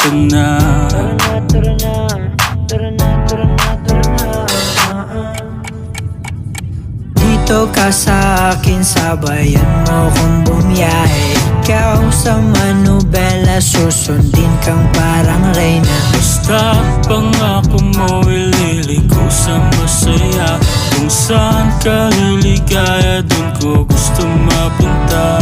ka na. Tara na, tara na, tara na, tara na, tara na. Dito ka sa akin, sabayan mo kong bumiyahe. Ikaw sa manubela, susundin kang parang reyna. Basta pangako mo, ililiko sa masaya. Kung saan ka liligaya, dun ko gusto mapunta.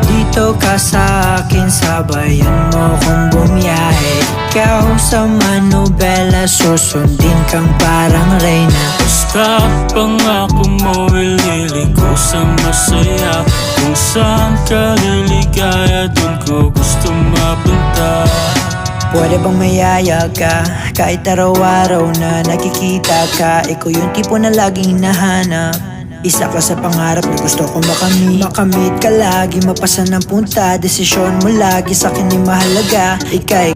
Dito ka sa akin, sabayan mo kong bumiyahe. Ikaw sa manubela, susundin kang parang reyna. Basta pangako mo, ililiko sa masaya. Kung saan ka liligaya, dun ko gusto mapunta. Pwede bang mayaya ka? Kahit araw-araw na nakikita ka, ikaw yung tipo na laging hinahanap. Isa ka sa pangarap na gusto kong makamit ka lagi, mapasa ng punta. Desisyon mo lagi sa akin ay mahalaga. Ika'y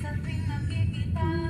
Something nakikita